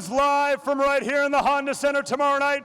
comes live from right here in the Honda Center tomorrow night.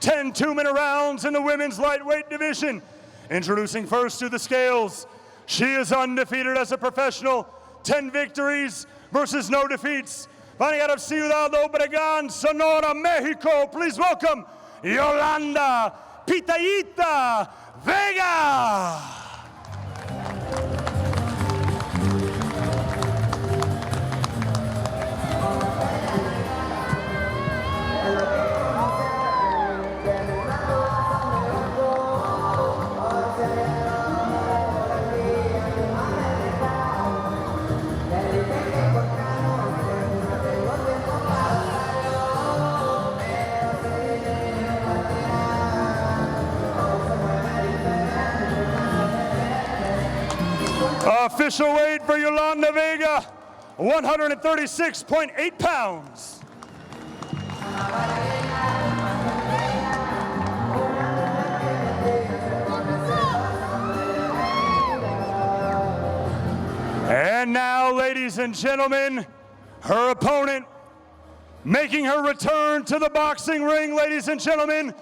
10 two-minute rounds in the women's lightweight division. Introducing first to the scales. She is undefeated as a professional. 10 victories versus no defeats. Fighting out of Ciudad Obregón, Sonora, Mexico. Please welcome Yolanda Pitayita Vega. Official weight for Yolanda Vega, 136.8 pounds. And now, ladies and gentlemen, her opponent making her return to the boxing ring, ladies and gentlemen.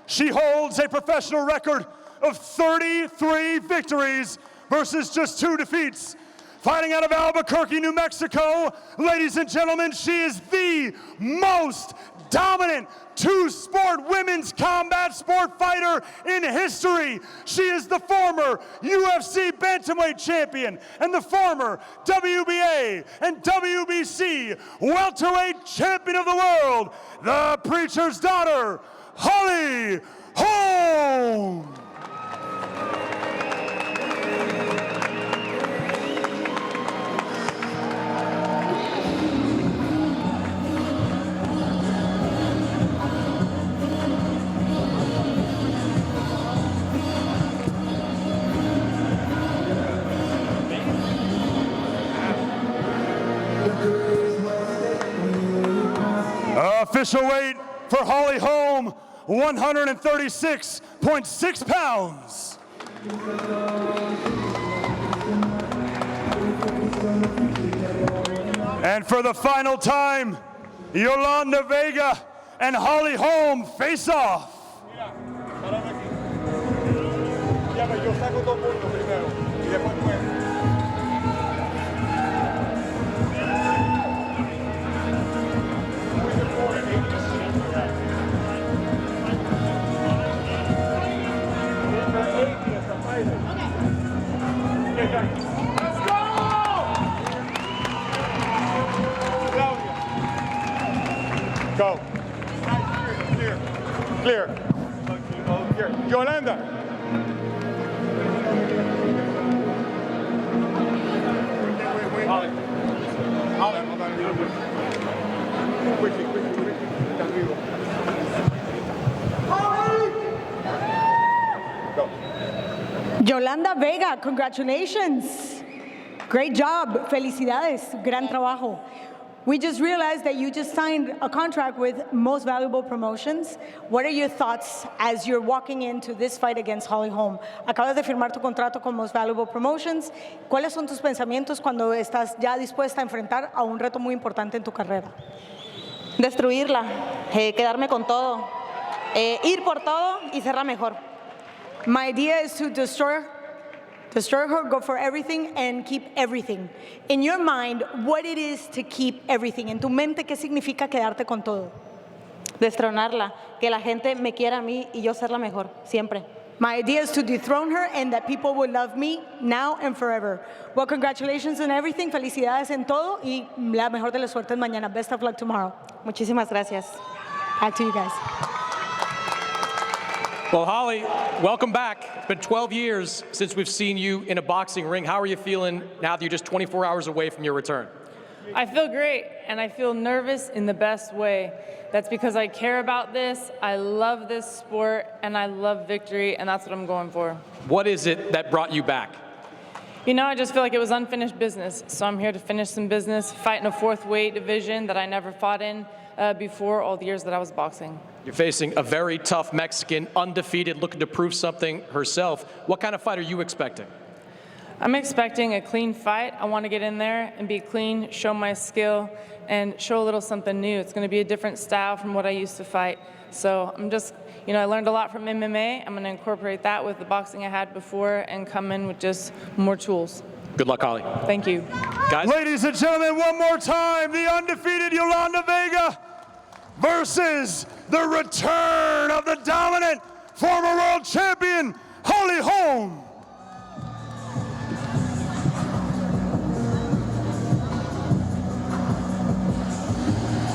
She holds a professional record of 33 victories versus just 2 defeats. Fighting out of Albuquerque, New Mexico, ladies and gentlemen, she is the most dominant two-sport women's combat sport fighter in history. She is the former UFC bantamweight champion and the former WBA and WBC welterweight champion of the world, the preacher's daughter, Holly Holm. Official weight for Holly Holm, 136.6 pounds. And for the final time, Yolanda Vega and Holly Holm face off. Let's go! Go. Clear. Clear. Clear. Yolanda. Wait. Holly, hold on. Quickly. Go. Yolanda Vega, congratulations. Great job. Felicidades. Gran trabajo. We just realized that you just signed a contract with Most Valuable Promotions. What are your thoughts as you're walking into this fight against Holly Holm? Acabas de firmar tu contrato con Most Valuable Promotions. ¿Cuáles son tus pensamientos cuando estás ya dispuesta a enfrentar a un reto muy importante en tu carrera? Destruirla, quedarme con todo, ir por todo y serla mejor. My idea is to destroy her, go for everything, and keep everything. In your mind, what it is to keep everything? En tu mente, ¿qué significa quedarte con todo? Destronarla, que la gente me quiera a mí y yo ser la mejor, siempre. My idea is to dethrone her and that people will love me now and forever. Well, congratulations on everything. Felicidades en todo y la mejor de las suertes mañana. Best of luck tomorrow. Muchísimas gracias. Back to you guys. Well, Holly, welcome back. It's been 12 years since we've seen you in a boxing ring. How are you feeling now that you're just 24 hours away from your return? I feel great, and I feel nervous in the best way. That's because I care about this, I love this sport, and I love victory, and that's what I'm going for. What is it that brought you back? You know, I just feel like it was unfinished business, so I'm here to finish some business, fight in a 4th weight division that I never fought in before all the years that I was boxing. You're facing a very tough Mexican, undefeated, looking to prove something herself. What kind of fight are you expecting? I'm expecting a clean fight. I want to get in there and be clean, show my skill, and show a little something new. It's going to be a different style from what I used to fight. So I'm just, I learned a lot from MMA. I'm going to incorporate that with the boxing I had before and come in with just more tools. Good luck, Holly. Thank you. Guys. Ladies and gentlemen, one more time, the undefeated Yolanda Vega versus the return of the dominant former world champion, Holm.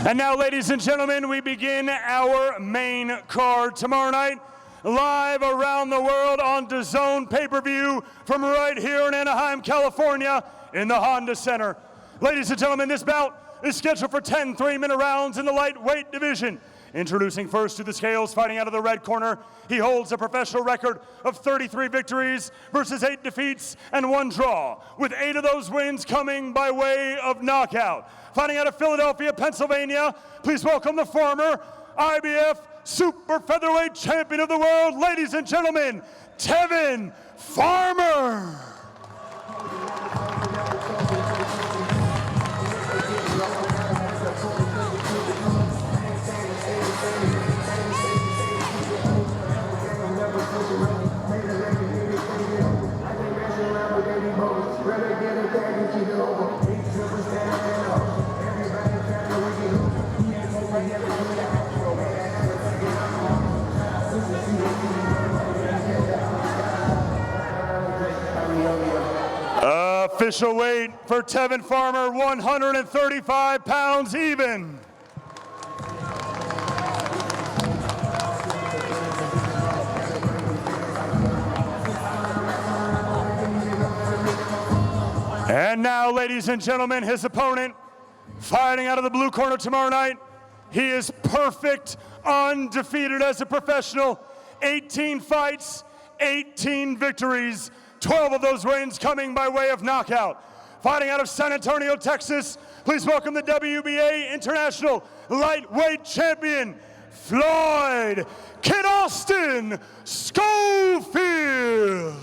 And now, ladies and gentlemen, we begin our main card tomorrow night, live around the world on DAZN pay-per-view from right here in Anaheim, California, in the Honda Center. Ladies and gentlemen, this bout is scheduled for 10 3-minute rounds in the lightweight division. Introducing first to the scales, fighting out of the red corner, he holds a professional record of 33 victories versus 8 defeats and 1 draw, with 8 of those wins coming by way of knockout. Fighting out of Philadelphia, Pennsylvania, please welcome the former IBF Super Featherweight Champion of the world, ladies and gentlemen, Tevin Farmer. Official weight for Tevin Farmer, 135 pounds even. And now, ladies and gentlemen, his opponent, fighting out of the blue corner tomorrow night. He is perfect, undefeated as a professional. 18 fights, 18 victories, 12 of those wins coming by way of knockout. Fighting out of San Antonio, Texas, please welcome the WBA International Lightweight Champion, Floyd Kid Austin Schofield.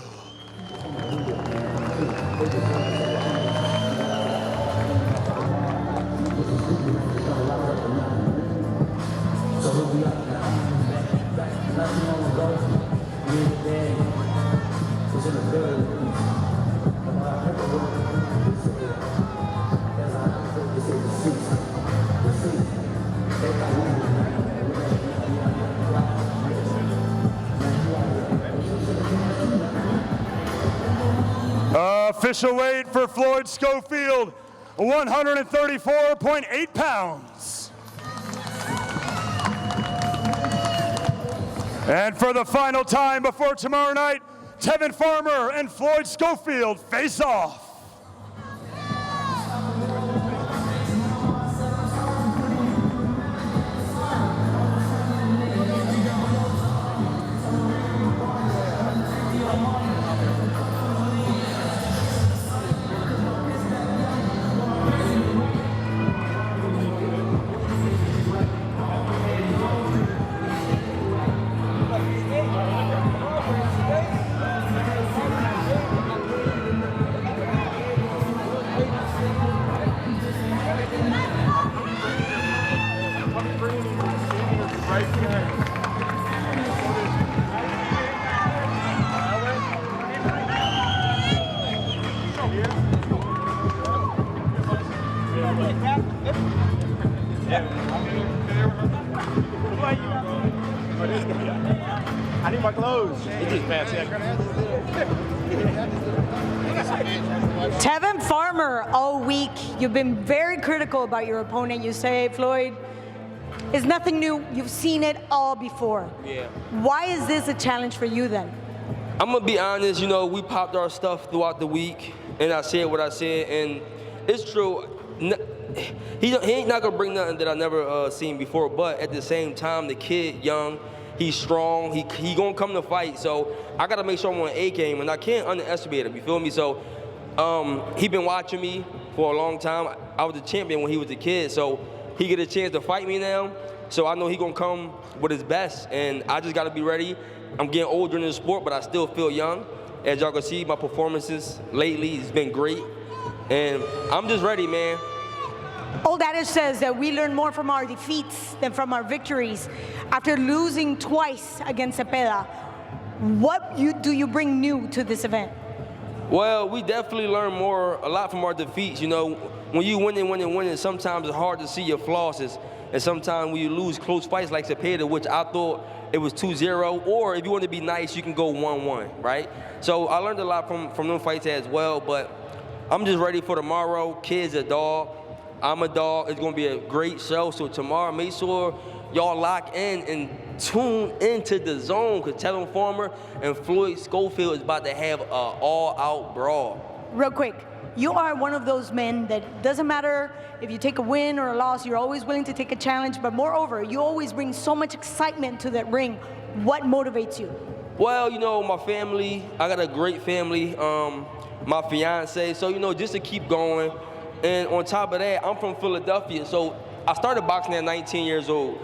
Official weight for Floyd Schofield, 134.8 pounds. And for the final time before tomorrow night, Tevin Farmer and Floyd Schofield face off. I need my clothes. Tevin Farmer, all week, you've been very critical about your opponent. You say, Floyd, it's nothing new. You've seen it all before. Yeah. Why is this a challenge for you then? I'm gonna be honest, we popped our stuff throughout the week, and I said what I said, and it's true. He ain't not gonna bring nothing that I never seen before, but at the same time, the kid young, he's strong, he gonna come to fight, so I gotta make sure I'm on A game, and I can't underestimate him, you feel me? So he been watching me for a long time. I was the champion when he was a kid, so he get a chance to fight me now, so I know he gonna come with his best, and I just gotta be ready. I'm getting older in the sport, but I still feel young, As y'all can see, my performances lately has been great, and I'm just ready, man. Old adage says that we learn more from our defeats than from our victories. After losing twice against Cepeda, what do you bring new to this event? Well, we definitely learn a lot from our defeats. You know, when you winning, sometimes it's hard to see your flaws. And sometimes when you lose close fights like Cepeda, which I thought it was 2-0, or if you want to be nice, you can go 1-1, right? So I learned a lot from them fights as well, but I'm just ready for tomorrow. Kid's a dog. I'm a dog. It's going to be a great show. So tomorrow, make sure y'all lock in and tune into the zone, because Tevin Farmer and Floyd Schofield is about to have an all-out brawl. Real quick, you are one of those men that doesn't matter if you take a win or a loss, you're always willing to take a challenge, but moreover, you always bring so much excitement to that ring. What motivates you? Well, you know, my family, I got a great family, my fiance, so, you know, just to keep going. And on top of that, I'm from Philadelphia, so I started boxing at 19 years old.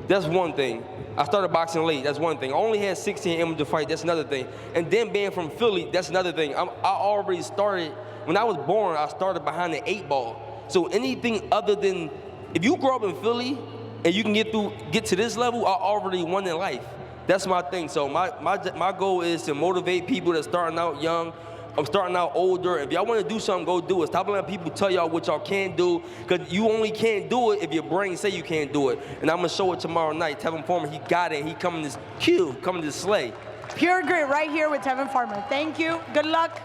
That's one thing. I started boxing late, that's one thing. I only had 16 amateur fights, that's another thing. And then being from Philly, that's another thing. I already started, when I was born, I started behind the 8-ball. So anything other than, if you grow up in Philly and you can get to this level, I already won in life. That's my thing. So my goal is to motivate people that's starting out young. I'm starting out older. If y'all want to do something, go do it. Stop letting people tell y'all what y'all can't do, because you only can't do it if your brain say you can't do it. And I'm going to show it tomorrow night. Tevin Farmer, he got it. He coming to kill, coming to slay. Pure grit right here with Tevin Farmer. Thank you. Good luck.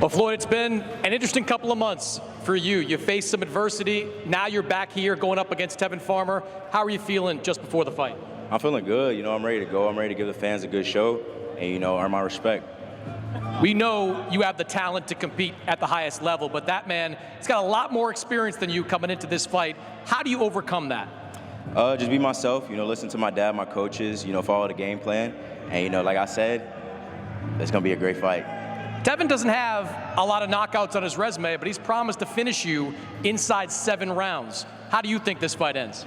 Well, Floyd, it's been an interesting couple of months for you. You faced some adversity. Now you're back here going up against Tevin Farmer. How are you feeling just before the fight? I'm feeling good. You know, I'm ready to go. I'm ready to give the fans a good show and, you know, earn my respect. We know you have the talent to compete at the highest level, but that man, he's got a lot more experience than you coming into this fight. How do you overcome that? Just be myself, you know, listen to my dad, my coaches, you know, follow the game plan. And, you know, like I said, it's going to be a great fight. Tevin doesn't have a lot of knockouts on his resume, but he's promised to finish you inside 7 rounds. How do you think this fight ends?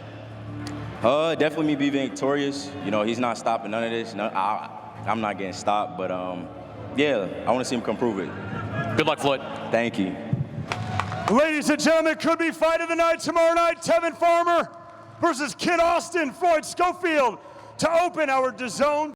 Definitely me be victorious. You know, he's not stopping none of this. No, I'm not getting stopped, but yeah, I want to see him come prove it. Good luck, Floyd. Thank you. Ladies and gentlemen, could be fight of the night tomorrow night. Tevin Farmer versus Kid Austin, Floyd Schofield, to open our DAZN